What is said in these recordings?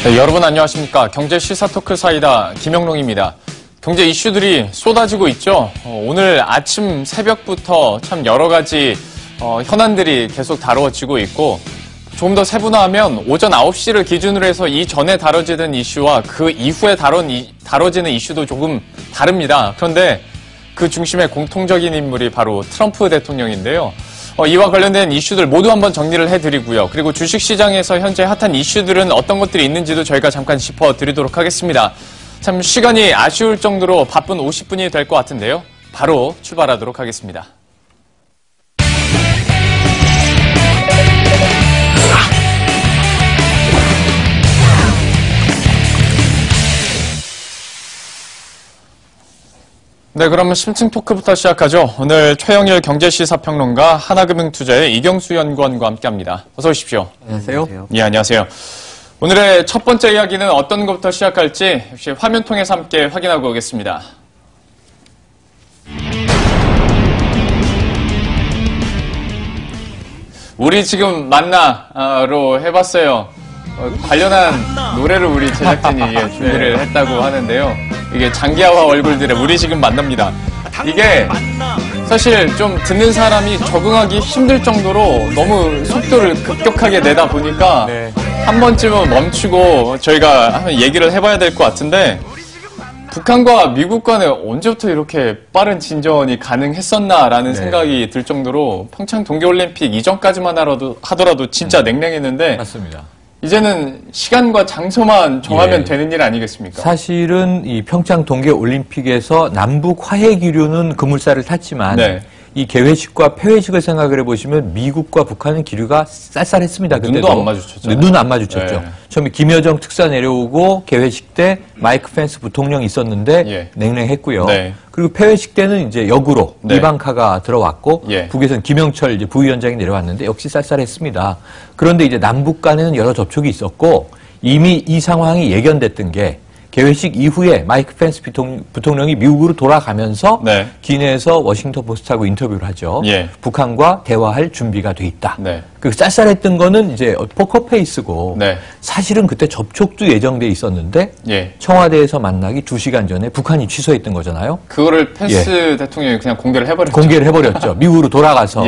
네, 여러분 안녕하십니까. 경제 시사 토크 사이다 김영롱입니다. 경제 이슈들이 쏟아지고 있죠. 오늘 아침 새벽부터 참 여러 가지 현안들이 계속 다루어지고 있고 좀 더 세분화하면 오전 9시를 기준으로 해서 이전에 다뤄지는 이슈와 그 이후에 다뤄지는 이슈도 조금 다릅니다. 그런데 그 중심에 공통적인 인물이 바로 트럼프 대통령인데요. 이와 관련된 이슈들 모두 한번 정리를 해드리고요. 그리고 주식시장에서 현재 핫한 이슈들은 어떤 것들이 있는지도 저희가 잠깐 짚어드리도록 하겠습니다. 참 시간이 아쉬울 정도로 바쁜 50분이 될 것 같은데요. 바로 출발하도록 하겠습니다. 네, 그러면 심층 토크부터 시작하죠. 오늘 최영일 경제시사평론가 하나금융투자의 이경수 연구원과 함께합니다. 어서 오십시오. 안녕하세요. 예, 안녕하세요. 오늘의 첫 번째 이야기는 어떤 것부터 시작할지 역시 화면 통해서 함께 확인하고 오겠습니다. 우리 지금 만나로 해봤어요. 관련한 노래를 우리 제작진이 준비를 했다고 하는데요. 이게 장기하와 얼굴들의 우리 지금 만납니다. 이게 사실 좀 듣는 사람이 적응하기 힘들 정도로 너무 속도를 급격하게 내다 보니까 한 번쯤은 멈추고 저희가 한번 얘기를 해봐야 될 것 같은데 북한과 미국 간에 언제부터 이렇게 빠른 진전이 가능했었나라는 생각이 들 정도로 평창 동계올림픽 이전까지만 하더라도 진짜 냉랭했는데 맞습니다. 이제는 시간과 장소만 정하면 되는 일 아니겠습니까? 사실은 이 평창 동계올림픽에서 남북 화해 기류는 그물살을 탔지만 이 개회식과 폐회식을 생각을 해보시면 미국과 북한은 기류가 쌀쌀했습니다. 눈도 안 마주쳤죠. 눈 안 마주쳤죠. 처음에 김여정 특사 내려오고 개회식 때 마이크 펜스 부통령이 있었는데 냉랭했고요. 그리고 폐회식 때는 이제 역으로 이방카가 들어왔고 북에서는 김영철 이제 부위원장이 내려왔는데 역시 쌀쌀했습니다. 그런데 이제 남북 간에는 여러 접촉이 있었고 이미 이 상황이 예견됐던 게 개회식 이후에 마이크 펜스 부통령이 미국으로 돌아가면서 기내에서 워싱턴 포스트하고 인터뷰를 하죠. 북한과 대화할 준비가 돼 있다. 그 쌀쌀했던 거는 이제 포커페이스고 사실은 그때 접촉도 예정돼 있었는데 청와대에서 만나기 2시간 전에 북한이 취소했던 거잖아요. 그거를 펜스 대통령이 그냥 공개를 해버렸죠. 공개를 해버렸죠. 미국으로 돌아가서.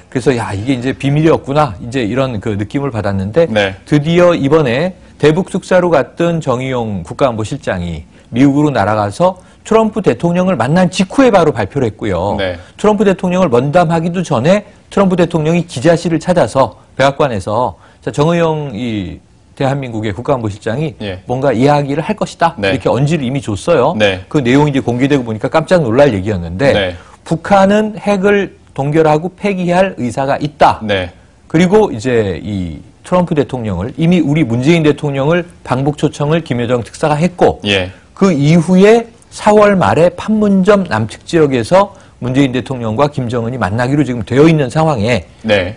그래서 야 이게 이제 비밀이었구나. 이제 이런 그 느낌을 받았는데 드디어 이번에 대북 특사로 갔던 정의용 국가안보실장이 미국으로 날아가서 트럼프 대통령을 만난 직후에 바로 발표를 했고요. 트럼프 대통령을 면담하기도 전에 트럼프 대통령이 기자실을 찾아서 백악관에서 정의용 이 대한민국의 국가안보실장이 뭔가 이야기를 할 것이다. 이렇게 언지를 이미 줬어요. 그 내용이 이제 공개되고 보니까 깜짝 놀랄 얘기였는데 북한은 핵을 동결하고 폐기할 의사가 있다. 그리고 이제 이 트럼프 대통령을 이미 우리 문재인 대통령을 방북 초청을 김여정 특사가 했고 그 이후에 4월 말에 판문점 남측 지역에서 문재인 대통령과 김정은이 만나기로 지금 되어 있는 상황에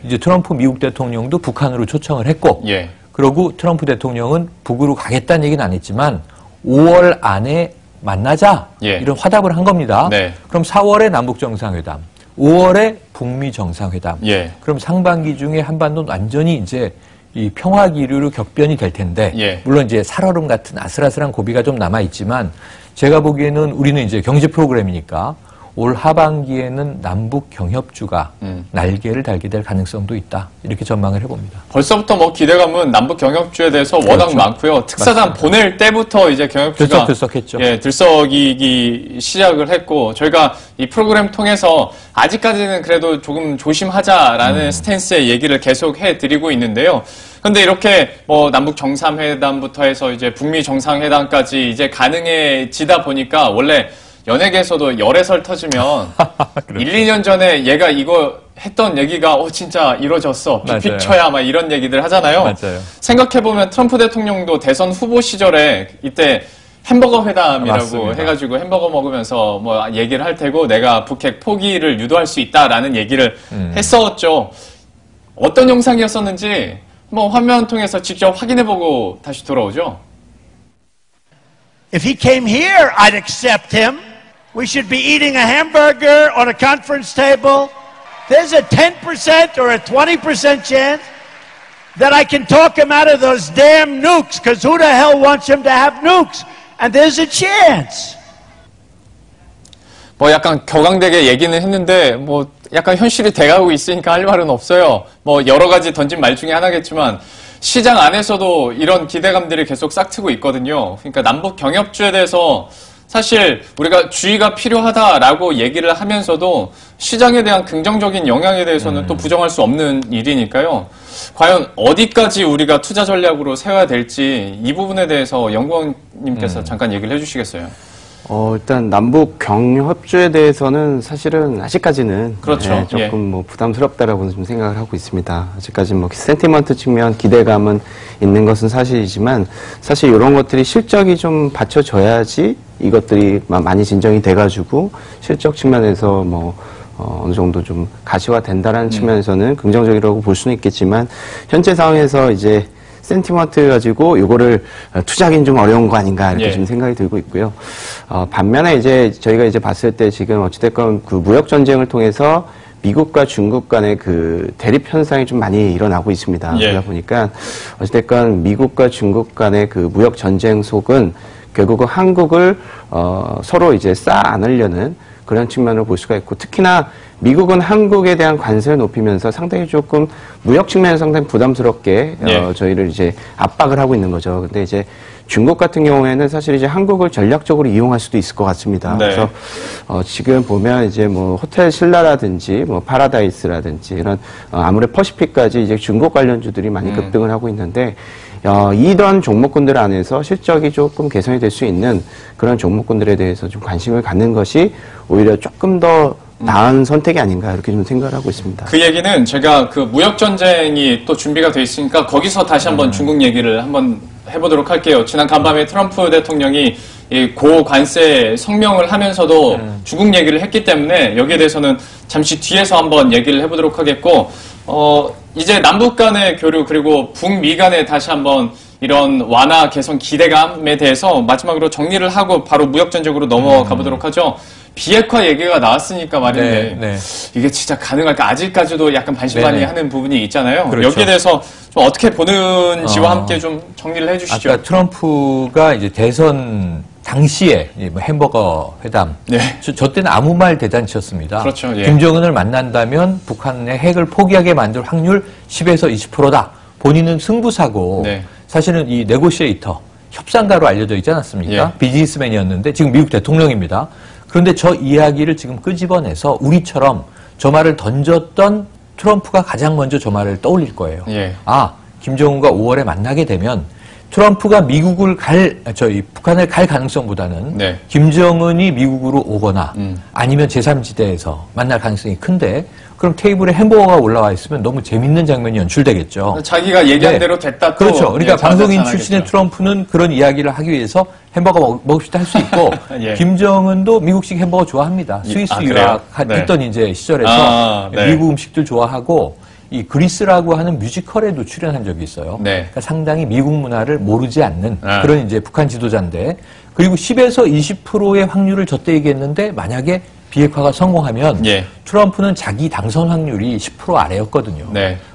이제 트럼프 미국 대통령도 북한으로 초청을 했고 그러고 트럼프 대통령은 북으로 가겠다는 얘기는 안 했지만 5월 안에 만나자 이런 화답을 한 겁니다. 그럼 4월에 남북 정상회담 5월에 북미 정상회담. 그럼 상반기 중에 한반도는 완전히 이제 이 평화 기류로 격변이 될 텐데, 물론 이제 살얼음 같은 아슬아슬한 고비가 좀 남아 있지만, 제가 보기에는 우리는 이제 경제 프로그램이니까 올 하반기에는 남북 경협주가 날개를 달게 될 가능성도 있다. 이렇게 전망을 해봅니다. 벌써부터 뭐 기대감은 남북 경협주에 대해서 워낙 많고요. 특사단 보낼 때부터 이제 경협주가 들썩했죠. 들썩이기 시작을 했고 저희가 이 프로그램 통해서 아직까지는 그래도 조금 조심하자라는 스탠스의 얘기를 계속 해드리고 있는데요. 근데 이렇게 뭐 남북 정상회담부터 해서 이제 북미 정상회담까지 이제 가능해지다 보니까 원래 연예계에서도 열애설 터지면 1, 2년 전에 얘가 이거 했던 얘기가 진짜 이루어졌어. 빅픽처야 막 이런 얘기들 하잖아요. 생각해보면 트럼프 대통령도 대선 후보 시절에 이때 햄버거 회담이라고 해가지고 햄버거 먹으면서 뭐 얘기를 할 테고 내가 북핵 포기를 유도할 수 있다라는 얘기를 했었죠. 어떤 영상이었었는지 뭐 화면 통해서 직접 확인해보고 다시 돌아오죠. If he came here, I'd accept him. We should be eating a hamburger on a conference table. There's a 10% or a 20% chance that I can talk him out of those damn nukes, because who the hell wants him to have nukes? And there's a chance. 뭐 약간 격앙되게 얘기는 했는데 뭐 약간 현실이 돼가고 있으니까 할 말은 없어요. 뭐 여러 가지 던진 말 중에 하나겠지만 시장 안에서도 이런 기대감들이 계속 싹트고 있거든요. 그러니까 남북 경협주에 대해서 사실 우리가 주의가 필요하다라고 얘기를 하면서도 시장에 대한 긍정적인 영향에 대해서는 또 부정할 수 없는 일이니까요. 과연 어디까지 우리가 투자 전략으로 세워야 될지 이 부분에 대해서 연구원님께서 잠깐 얘기를 해주시겠어요? 일단 남북 경협주에 대해서는 사실은 아직까지는 그렇죠. 네, 조금 뭐 부담스럽다라고 좀 생각을 하고 있습니다. 아직까지 뭐 센티먼트 측면 기대감은 있는 것은 사실이지만 사실 이런 것들이 실적이 좀 받쳐져야지 이것들이 많이 진정이 돼가지고 실적 측면에서 뭐 어느 정도 좀 가시화된다라는 측면에서는 긍정적이라고 볼 수는 있겠지만 현재 상황에서 이제 센티먼트 가지고 이거를 투자하기는 좀 어려운 거 아닌가 이렇게 좀 생각이 들고 있고요. 반면에 이제 저희가 이제 봤을 때 지금 어찌됐건 그 무역 전쟁을 통해서 미국과 중국 간의 그 대립 현상이 좀 많이 일어나고 있습니다. 그러다 보니까 어찌됐건 미국과 중국 간의 그 무역 전쟁 속은 결국은 한국을 서로 이제 쌓아 안으려는 그런 측면을 볼 수가 있고 특히나 미국은 한국에 대한 관세를 높이면서 상당히 조금 무역 측면에서 상당히 부담스럽게 저희를 이제 압박을 하고 있는 거죠. 근데 이제 중국 같은 경우에는 사실 이제 한국을 전략적으로 이용할 수도 있을 것 같습니다. 그래서 지금 보면 이제 뭐 호텔 신라라든지 뭐 파라다이스라든지 이런 아무래도 퍼시픽까지 이제 중국 관련주들이 많이 급등을 하고 있는데 이런 종목군들 안에서 실적이 조금 개선이 될 수 있는 그런 종목군들에 대해서 좀 관심을 갖는 것이 오히려 조금 더 나은 선택이 아닌가 이렇게 좀 생각을 하고 있습니다. 그 얘기는 제가 그 무역 전쟁이 또 준비가 돼 있으니까 거기서 다시 한번 중국 얘기를 한번 해보도록 할게요. 지난 간밤에 트럼프 대통령이 이 고관세 성명을 하면서도 중국 얘기를 했기 때문에 여기에 대해서는 잠시 뒤에서 한번 얘기를 해보도록 하겠고 이제 남북 간의 교류 그리고 북미 간의 다시 한번 이런 완화 개선 기대감에 대해서 마지막으로 정리를 하고 바로 무역 전쟁으로 넘어가 보도록 하죠. 비핵화 얘기가 나왔으니까 말인데 이게 진짜 가능할까? 아직까지도 약간 반신반의하는 부분이 있잖아요. 그렇죠. 여기에 대해서 좀 어떻게 보는지와 함께 좀 정리를 해주시죠. 아까 트럼프가 이제 대선 당시에 뭐 햄버거 회담, 저 때는 아무 말 대잔치였습니다. 그렇죠. 김정은을 만난다면 북한의 핵을 포기하게 만들 확률 10에서 20%다. 본인은 승부사고 사실은 이 네고시에이터, 협상가로 알려져 있지 않았습니까? 비즈니스맨이었는데 지금 미국 대통령입니다. 그런데 저 이야기를 지금 끄집어내서 우리처럼 저 말을 던졌던 트럼프가 가장 먼저 저 말을 떠올릴 거예요. 김정은과 5월에 만나게 되면 트럼프가 미국을 북한을 갈 가능성보다는 김정은이 미국으로 오거나 아니면 제3지대에서 만날 가능성이 큰데 그럼 테이블에 햄버거가 올라와 있으면 너무 재밌는 장면이 연출되겠죠. 자기가 얘기한 대로 됐다 또. 그렇죠. 그러니까 방송인 출신의 트럼프는 그런 이야기를 하기 위해서 햄버거 먹읍시다 할 수 있고 김정은도 미국식 햄버거 좋아합니다. 스위스 유학했던 이제 시절에서 미국 음식들 좋아하고 이 그리스라고 하는 뮤지컬에도 출연한 적이 있어요. 그러니까 상당히 미국 문화를 모르지 않는 그런 이제 북한 지도자인데 그리고 10에서 20%의 확률을 저때 얘기했는데 만약에 비핵화가 성공하면 트럼프는 자기 당선 확률이 10% 아래였거든요.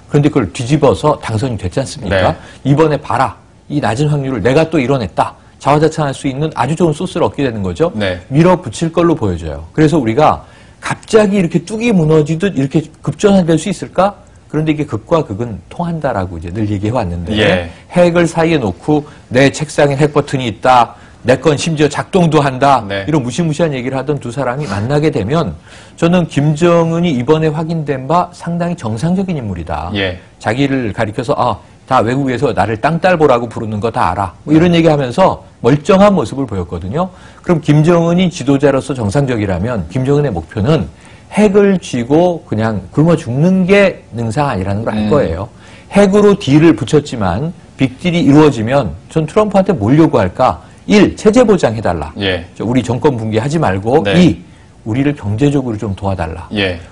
그런데 그걸 뒤집어서 당선이 됐지 않습니까? 이번에 봐라. 이 낮은 확률을 내가 또 이뤄냈다. 자화자찬할 수 있는 아주 좋은 소스를 얻게 되는 거죠. 밀어붙일 걸로 보여져요. 그래서 우리가 갑자기 이렇게 뚝이 무너지듯 이렇게 급전환될 수 있을까? 그런데 이게 극과 극은 통한다라고 이제 늘 얘기해 왔는데 핵을 사이에 놓고 내 책상에 핵 버튼이 있다. 내 건 심지어 작동도 한다. 이런 무시무시한 얘기를 하던 두 사람이 만나게 되면 저는 김정은이 이번에 확인된 바 상당히 정상적인 인물이다. 자기를 가리켜서 다 외국에서 나를 땅딸보라고 부르는 거 다 알아. 뭐 이런 얘기하면서 멀쩡한 모습을 보였거든요. 그럼 김정은이 지도자로서 정상적이라면 김정은의 목표는 핵을 쥐고 그냥 굶어 죽는 게 능상 아니라는 걸 알 거예요. 핵으로 딜을 붙였지만 빅딜이 이루어지면 전 트럼프한테 뭘 요구할까? 1. 체제 보장해달라. 우리 정권 붕괴하지 말고 2. 우리를 경제적으로 좀 도와달라.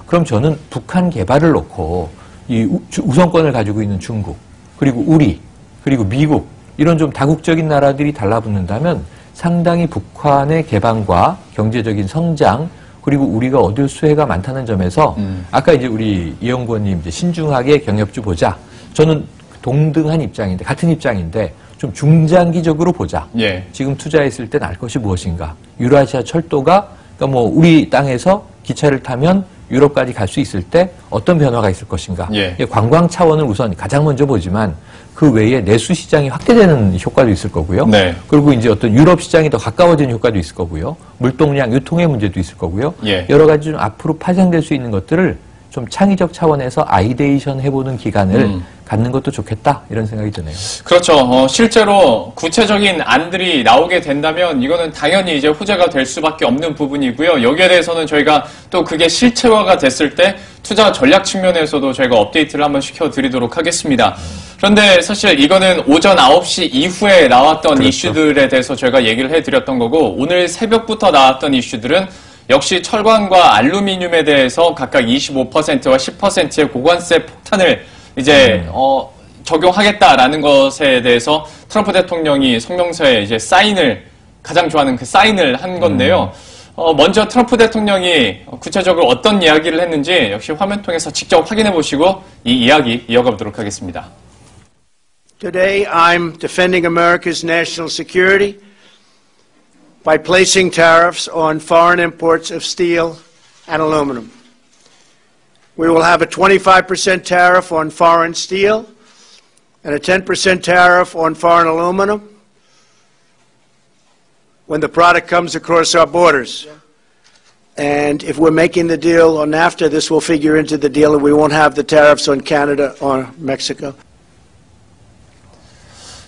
그럼 저는 북한 개발을 놓고 이 우선권을 가지고 있는 중국 그리고 우리 그리고 미국 이런 좀 다국적인 나라들이 달라붙는다면 상당히 북한의 개방과 경제적인 성장 그리고 우리가 얻을 수혜가 많다는 점에서 아까 이제 우리 이영구 의원님 이제 신중하게 경협주 보자. 저는 동등한 입장인데, 같은 입장인데 좀 중장기적으로 보자. 예. 지금 투자했을 때 날 것이 무엇인가. 유라시아 철도가 그러니까 뭐 우리 땅에서 기차를 타면 유럽까지 갈 수 있을 때 어떤 변화가 있을 것인가. 예. 관광 차원을 우선 가장 먼저 보지만 그 외에 내수 시장이 확대되는 효과도 있을 거고요. 네. 그리고 이제 어떤 유럽 시장이 더 가까워지는 효과도 있을 거고요. 물동량 유통의 문제도 있을 거고요. 예. 여러 가지 좀 앞으로 파생될 수 있는 것들을 좀 창의적 차원에서 아이데이션 해보는 기간을 갖는 것도 좋겠다 이런 생각이 드네요. 그렇죠. 실제로 구체적인 안들이 나오게 된다면 이거는 당연히 이제 호재가 될 수밖에 없는 부분이고요. 여기에 대해서는 저희가 또 그게 실체화가 됐을 때 투자 전략 측면에서도 저희가 업데이트를 한번 시켜드리도록 하겠습니다. 그런데 사실 이거는 오전 9시 이후에 나왔던 그렇죠. 이슈들에 대해서 저희가 얘기를 해드렸던 거고 오늘 새벽부터 나왔던 이슈들은 역시 철광과 알루미늄에 대해서 각각 25%와 10%의 고관세 폭탄을 이제 적용하겠다라는 것에 대해서 트럼프 대통령이 성명서에 이제 사인을 가장 좋아하는 그 사인을 한 건데요. 먼저 트럼프 대통령이 구체적으로 어떤 이야기를 했는지 역시 화면 통해서 직접 확인해 보시고 이 이야기 이어가 보도록 하겠습니다. Today I'm defending America's national security by placing tariffs on foreign imports of steel and aluminum. We will have a 25% tariff on foreign steel and a 10% tariff on foreign aluminum when the product comes across our borders. And if we're making the deal on NAFTA, this will figure into the deal and we won't have the tariffs on Canada or Mexico.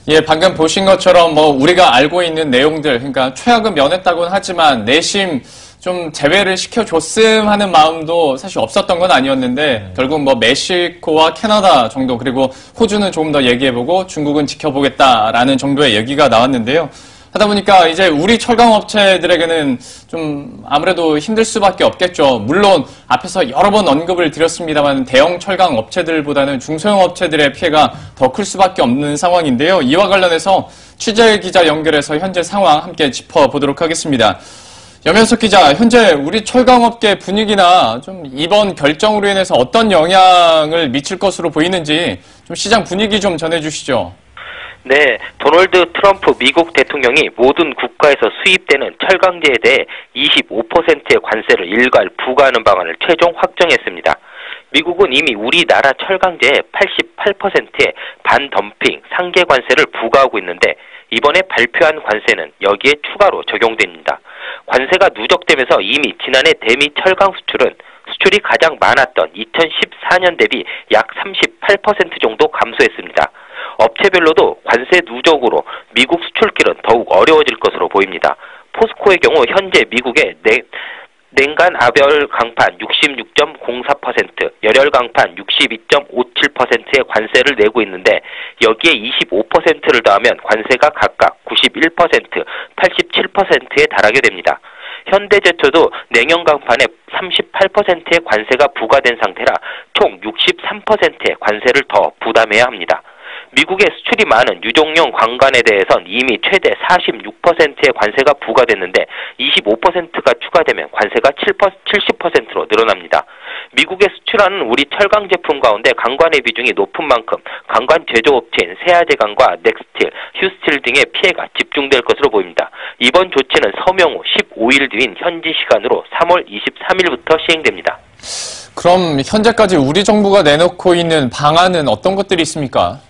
예, 방금 보신 것처럼 뭐 우리가 알고 있는 내용들, 그러니까 최악은 면했다고는 하지만 내심 좀 제외를 시켜줬음 하는 마음도 사실 없었던 건 아니었는데 결국 뭐 멕시코와 캐나다 정도 그리고 호주는 조금 더 얘기해보고 중국은 지켜보겠다라는 정도의 얘기가 나왔는데요. 하다 보니까 이제 우리 철강 업체들에게는 좀 아무래도 힘들 수밖에 없겠죠. 물론 앞에서 여러 번 언급을 드렸습니다만 대형 철강 업체들보다는 중소형 업체들의 피해가 더 클 수밖에 없는 상황인데요. 이와 관련해서 취재 기자 연결해서 현재 상황 함께 짚어보도록 하겠습니다. 염현석 기자, 현재 우리 철강업계 분위기나 좀 이번 결정으로 인해서 어떤 영향을 미칠 것으로 보이는지 좀 시장 분위기 좀 전해주시죠. 네, 도널드 트럼프 미국 대통령이 모든 국가에서 수입되는 철강제에 대해 25%의 관세를 일괄 부과하는 방안을 최종 확정했습니다. 미국은 이미 우리나라 철강제의 88%의 반덤핑 상계 관세를 부과하고 있는데 이번에 발표한 관세는 여기에 추가로 적용됩니다. 관세가 누적되면서 이미 지난해 대미 철강 수출이 가장 많았던 2014년 대비 약 38% 정도 감소했습니다. 업체별로도 관세 누적으로 미국 수출길은 더욱 어려워질 것으로 보입니다. 포스코의 경우 현재 미국의 냉간 아별 강판 66.04%, 열혈 강판 62.57%의 관세를 내고 있는데 여기에 25%를 더하면 관세가 각각 91%, 87%에 달하게 됩니다. 현대제철도 냉연 강판에 38%의 관세가 부과된 상태라 총 63%의 관세를 더 부담해야 합니다. 미국의 수출이 많은 유종용 광관에 대해선 이미 최대 46%의 관세가 부과됐는데 25%가 추가되면 관세가 70%로 늘어납니다. 미국에 수출하는 우리 철강 제품 가운데 강관의 비중이 높은 만큼 강관 제조업체인 세아제강과 넥스틸, 휴스틸 등의 피해가 집중될 것으로 보입니다. 이번 조치는 서명 후 15일 뒤인 현지 시간으로 3월 23일부터 시행됩니다. 그럼 현재까지 우리 정부가 내놓고 있는 방안은 어떤 것들이 있습니까?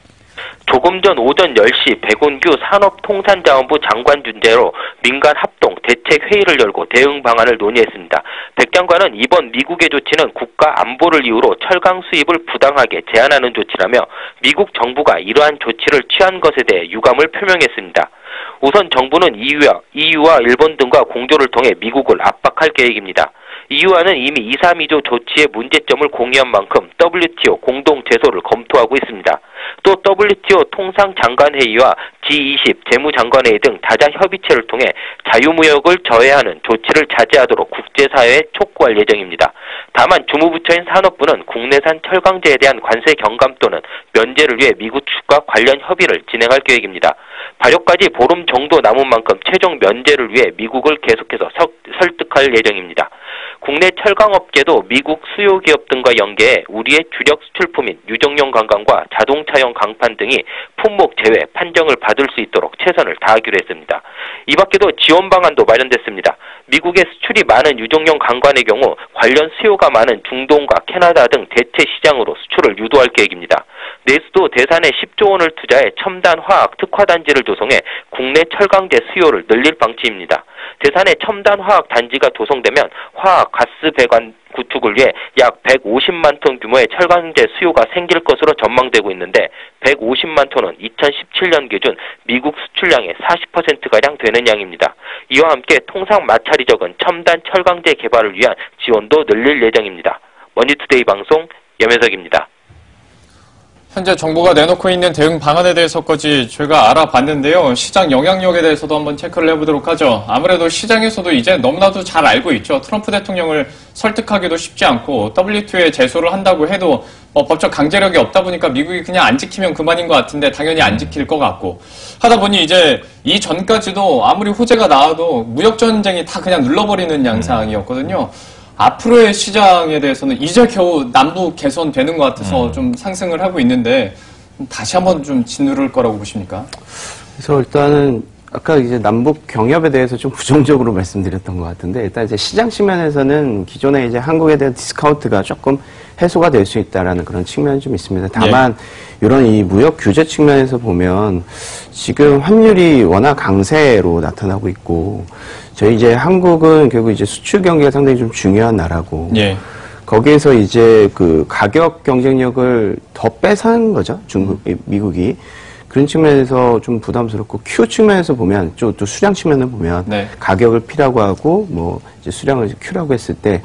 조금 전 오전 10시 백운규 산업통상자원부 장관 주재로 민간 합동 대책회의를 열고 대응 방안을 논의했습니다. 백 장관은 이번 미국의 조치는 국가 안보를 이유로 철강 수입을 부당하게 제한하는 조치라며 미국 정부가 이러한 조치를 취한 것에 대해 유감을 표명했습니다. 우선 정부는 EU와 일본 등과 공조를 통해 미국을 압박할 계획입니다. EU와는 이미 232조 조치의 문제점을 공유한 만큼 WTO 공동 제소를 검토하고 있습니다. 또 WTO 통상장관회의와 G20 재무장관회의 등 다자 협의체를 통해 자유무역을 저해하는 조치를 자제하도록 국제사회에 촉구할 예정입니다. 다만 주무부처인 산업부는 국내산 철강제에 대한 관세 경감 또는 면제를 위해 미국 측과 관련 협의를 진행할 계획입니다. 발효까지 보름 정도 남은 만큼 최종 면제를 위해 미국을 계속해서 설득할 예정입니다. 국내 철강업계도 미국 수요 기업 등과 연계해 우리의 주력 수출품인 유정용 강강과 자동차용 강판 등이 품목 제외 판정을 받을 수 있도록 최선을 다하기로 했습니다. 이 밖에도 지원 방안도 마련됐습니다. 미국에 수출이 많은 유정용 강관의 경우 관련 수요가 많은 중동과 캐나다 등 대체 시장으로 수출을 유도할 계획입니다. 내수도 대산에 10조 원을 투자해 첨단 화학 특화단지를 조성해 국내 철강제 수요를 늘릴 방침입니다. 대산에 첨단 화학 단지가 조성되면 화학 가스 배관 구축을 위해 약 150만 톤 규모의 철강제 수요가 생길 것으로 전망되고 있는데 150만 톤은 2017년 기준 미국 수출량의 40%가량 되는 양입니다. 이와 함께 통상 마찰이 적은 첨단 철강제 개발을 위한 지원도 늘릴 예정입니다. 머니투데이 방송 염혜석입니다. 현재 정부가 내놓고 있는 대응 방안에 대해서까지 저희가 알아봤는데요. 시장 영향력에 대해서도 한번 체크를 해보도록 하죠. 아무래도 시장에서도 이제 너무나도 잘 알고 있죠. 트럼프 대통령을 설득하기도 쉽지 않고 WTO에 제소를 한다고 해도 법적 강제력이 없다 보니까 미국이 그냥 안 지키면 그만인 것 같은데 당연히 안 지킬 것 같고 하다 보니 이제 이 전까지도 아무리 호재가 나와도 무역전쟁이 다 그냥 눌러버리는 양상이었거든요. 앞으로의 시장에 대해서는 이제 겨우 남북 개선되는 것 같아서 좀 상승을 하고 있는데 다시 한번 좀 짓누를 거라고 보십니까? 그래서 일단은 아까 이제 남북 경협에 대해서 좀 부정적으로 말씀드렸던 것 같은데 일단 이제 시장 측면에서는 기존에 이제 한국에 대한 디스카운트가 조금 해소가 될 수 있다라는 그런 측면이 좀 있습니다. 다만 이런 이 무역 규제 측면에서 보면 지금 환율이 워낙 강세로 나타나고 있고 저희 이제 한국은 결국 이제 수출 경기가 상당히 좀 중요한 나라고 거기에서 이제 그 가격 경쟁력을 더 뺏어간 거죠. 미국이. 그런 측면에서 좀 부담스럽고 Q 측면에서 보면 또 수량 측면을 보면 가격을 P라고 하고 뭐 이제 수량을 Q라고 했을 때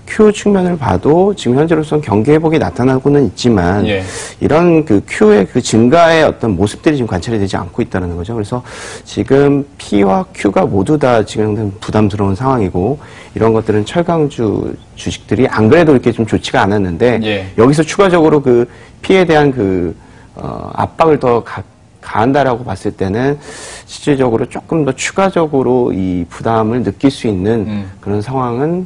Q 측면을 봐도 지금 현재로서는 경기 회복이 나타나고는 있지만 이런 그 Q의 그 증가의 어떤 모습들이 지금 관찰이 되지 않고 있다는 거죠. 그래서 지금 P와 Q가 모두 다 지금 부담스러운 상황이고 이런 것들은 철강주 주식들이 안 그래도 이렇게 좀 좋지가 않았는데 여기서 추가적으로 그 P에 대한 그 압박을 더 가한다라고 봤을 때는 실질적으로 조금 더 추가적으로 이 부담을 느낄 수 있는 그런 상황은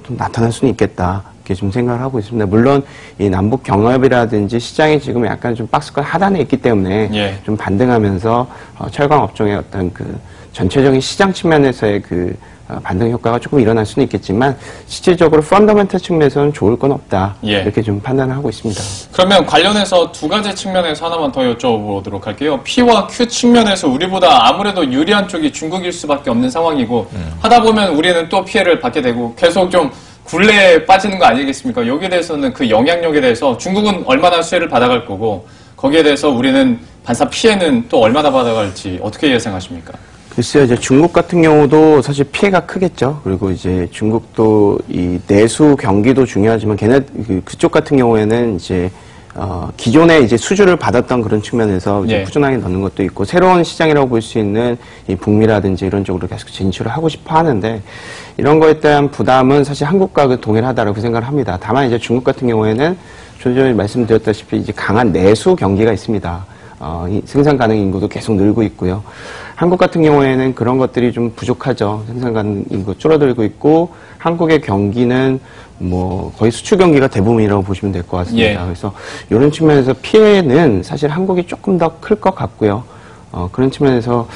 좀 나타날 수는 있겠다. 이렇게 좀 생각을 하고 있습니다. 물론 이 남북 경협이라든지 시장이 지금 약간 좀 박스권 하단에 있기 때문에 좀 반등하면서 철강 업종의 어떤 그 전체적인 시장 측면에서의 그 반등 효과가 조금 일어날 수는 있겠지만 실질적으로 펀더멘털 측면에서는 좋을 건 없다. 이렇게 좀 판단을 하고 있습니다. 그러면 관련해서 두 가지 측면에서 하나만 더 여쭤보도록 할게요. P와 Q 측면에서 우리보다 아무래도 유리한 쪽이 중국일 수밖에 없는 상황이고 하다 보면 우리는 또 피해를 받게 되고 계속 좀 굴레에 빠지는 거 아니겠습니까? 여기에 대해서는 그 영향력에 대해서 중국은 얼마나 수혜를 받아갈 거고 거기에 대해서 우리는 반사 피해는 또 얼마나 받아갈지 어떻게 예상하십니까? 글쎄요, 이제 중국 같은 경우도 사실 피해가 크겠죠. 그리고 이제 중국도 이 내수 경기도 중요하지만 그쪽 같은 경우에는 이제 기존에 이제 수주를 받았던 그런 측면에서 이제 꾸준하게 넣는 것도 있고 새로운 시장이라고 볼 수 있는 이 북미라든지 이런 쪽으로 계속 진출을 하고 싶어 하는데 이런 거에 대한 부담은 사실 한국과 동일하다라고 생각을 합니다. 다만 이제 중국 같은 경우에는 좀 전에 말씀드렸다시피 이제 강한 내수 경기가 있습니다. 이 생산 가능 인구도 계속 늘고 있고요. 한국 같은 경우에는 그런 것들이 좀 부족하죠. 생산 가능 인구 줄어들고 있고 한국의 경기는 뭐 거의 수출 경기가 대부분이라고 보시면 될 것 같습니다. 그래서 이런 측면에서 피해는 사실 한국이 조금 더 클 것 같고요. 그런 측면에서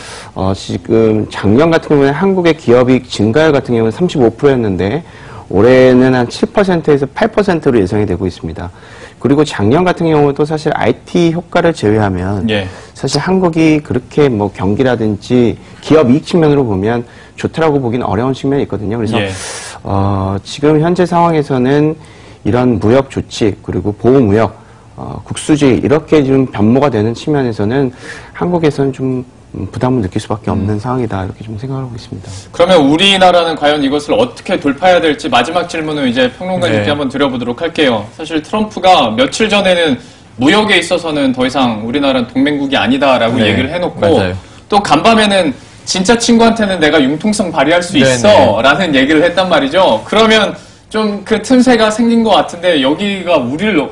지금 작년 같은 경우에 한국의 기업이익 증가율 같은 경우는 35%였는데 올해는 한 7%에서 8%로 예상이 되고 있습니다. 그리고 작년 같은 경우도 사실 IT 효과를 제외하면 사실 한국이 그렇게 뭐 경기라든지 기업 이익 측면으로 보면 좋다라고 보기는 어려운 측면이 있거든요. 그래서 지금 현재 상황에서는 이런 무역 조치 그리고 보호무역, 국수주의 이렇게 좀 변모가 되는 측면에서는 한국에서는 좀 부담을 느낄 수밖에 없는 상황이다 이렇게 좀 생각하고 있습니다. 그러면 우리나라는 과연 이것을 어떻게 돌파해야 될지 마지막 질문을 이제 평론가님께 한번 드려보도록 할게요. 사실 트럼프가 며칠 전에는 무역에 있어서는 더 이상 우리나라는 동맹국이 아니다라고 얘기를 해놓고 또 간밤에는 진짜 친구한테는 내가 융통성 발휘할 수 있어라는 얘기를 했단 말이죠. 그러면 좀 그 틈새가 생긴 것 같은데 여기가 우리를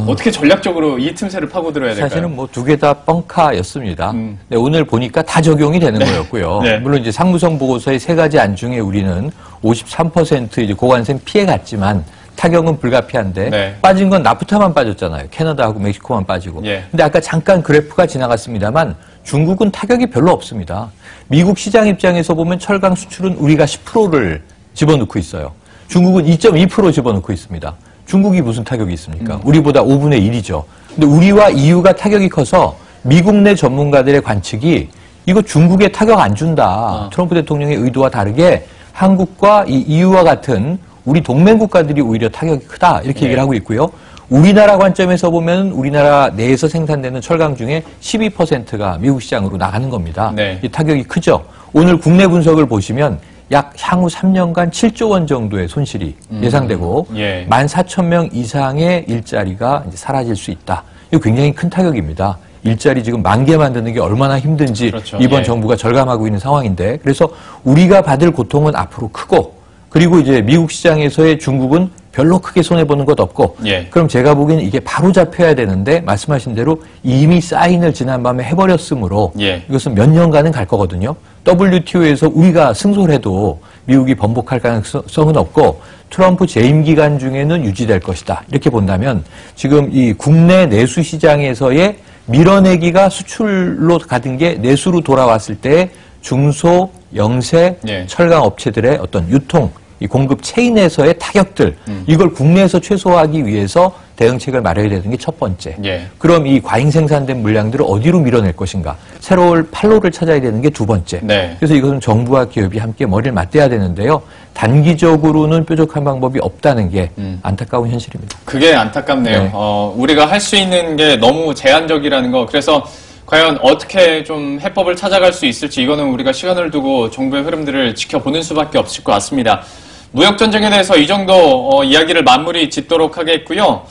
어떻게 전략적으로 이 틈새를 파고들어야 될까요? 사실은 뭐 두 개 다 뻥카였습니다. 네, 오늘 보니까 다 적용이 되는 거였고요. 네. 물론 이제 상무성 보고서의 세 가지 안 중에 우리는 53% 이제 고관세 피해 갔지만 타격은 불가피한데 네. 빠진 건 나프타만 빠졌잖아요. 캐나다하고 멕시코만 빠지고. 근데 아까 잠깐 그래프가 지나갔습니다만 중국은 타격이 별로 없습니다. 미국 시장 입장에서 보면 철강 수출은 우리가 10%를 집어넣고 있어요. 중국은 2.2% 집어넣고 있습니다. 중국이 무슨 타격이 있습니까? 우리보다 5분의 1이죠. 근데 우리와 EU가 타격이 커서 미국 내 전문가들의 관측이 이거 중국에 타격 안 준다. 트럼프 대통령의 의도와 다르게 한국과 이 EU와 같은 우리 동맹 국가들이 오히려 타격이 크다. 이렇게 얘기를 하고 있고요. 우리나라 관점에서 보면 우리나라 내에서 생산되는 철강 중에 12%가 미국 시장으로 나가는 겁니다. 이 타격이 크죠. 오늘 국내 분석을 보시면 약 향후 3년간 7조 원 정도의 손실이 예상되고 14,000명 이상의 일자리가 이제 사라질 수 있다. 이거 굉장히 큰 타격입니다. 일자리 지금 10,000개 만드는 게 얼마나 힘든지 그렇죠. 이번 정부가 절감하고 있는 상황인데 그래서 우리가 받을 고통은 앞으로 크고 그리고 이제 미국 시장에서의 중국은 별로 크게 손해보는 것 없고 그럼 제가 보기에는 이게 바로 잡혀야 되는데 말씀하신 대로 이미 사인을 지난밤에 해버렸으므로 이것은 몇 년간은 갈 거거든요. WTO에서 우리가 승소를 해도 미국이 번복할 가능성은 없고 트럼프 재임 기간 중에는 유지될 것이다. 이렇게 본다면 지금 이 국내 내수 시장에서의 밀어내기가 수출로 가던 게 내수로 돌아왔을 때 중소, 영세, 철강 업체들의 어떤 유통 이 공급 체인에서의 타격들 이걸 국내에서 최소화하기 위해서 대응책을 마련해야 되는 게 첫 번째. 그럼 이 과잉 생산된 물량들을 어디로 밀어낼 것인가. 새로운 판로를 찾아야 되는 게 두 번째. 그래서 이것은 정부와 기업이 함께 머리를 맞대야 되는데요. 단기적으로는 뾰족한 방법이 없다는 게 안타까운 현실입니다. 그게 안타깝네요. 우리가 할 수 있는 게 너무 제한적이라는 거. 그래서 과연 어떻게 좀 해법을 찾아갈 수 있을지 이거는 우리가 시간을 두고 정부의 흐름들을 지켜보는 수밖에 없을 것 같습니다. 무역전쟁에 대해서 이 정도 이야기를 마무리 짓도록 하겠고요.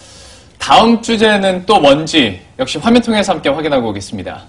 다음 주제는 또 뭔지 역시 화면 통해서 함께 확인하고 오겠습니다.